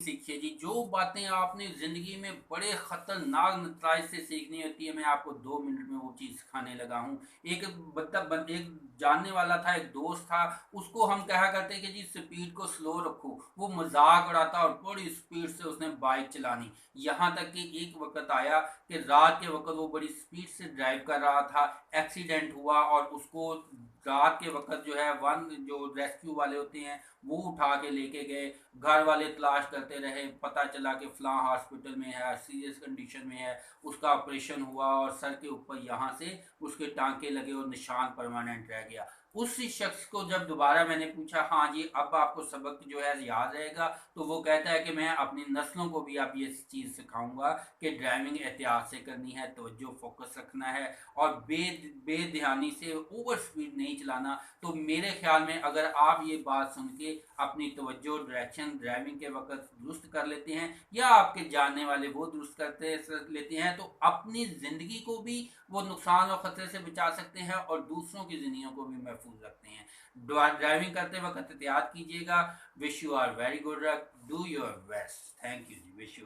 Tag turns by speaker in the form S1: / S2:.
S1: सीखिए जी, जो बातें आपने ज़िंदगी में बड़े ख़तरनाक नताइज से सीखनी होती है, मैं आपको 2 मिनट में वो चीज़ सिखाने लगा हूँ। एक एक जानने वाला था, एक दोस्त था, उसको हम कहा करते कि जी स्पीड को स्लो रखो, वो मज़ाक उड़ाता और बड़ी स्पीड से उसने बाइक चलानी। यहाँ तक कि एक वक़्त आया कि रात के वक़्त वो बड़ी स्पीड से ड्राइव कर रहा था, एक्सीडेंट हुआ और उसको रात के वक़्त जो है वन जो रेस्क्यू वाले होते हैं, वो उठा के लेके गए। घर वाले तलाश करते रहे, पता चला कि फ़लाँ हॉस्पिटल में है, सीरियस कंडीशन में है, उसका ऑपरेशन हुआ और सर के ऊपर यहाँ से उसके टांके लगे और निशान परमानेंट रह गया। उस शख्स को जब दोबारा मैंने पूछा, हाँ जी अब आपको सबक जो है याद रहेगा, तो वो कहता है कि मैं अपनी नस्लों को भी अब ये चीज़ सिखाऊंगा कि ड्राइविंग एहतियात से करनी है, तवज्जो फोकस रखना है और बेध्यानी से ओवर स्पीड नहीं चलाना। तो मेरे ख्याल में अगर आप ये बात सुन के अपनी तवज्जो डायरेक्शन ड्राइविंग के वक्त दुरुस्त कर लेते हैं या आपके जानने वाले वो दुरुस्त करते लेते हैं, तो अपनी ज़िंदगी को भी वो नुकसान और ख़तरे से बचा सकते हैं और दूसरों की ज़िंदगियों को भी महफूज रखते हैं। ड्राइविंग करते वक्त एहतियात कीजिएगा। Wish you are very good luck, do your best. Thank you ji, wish you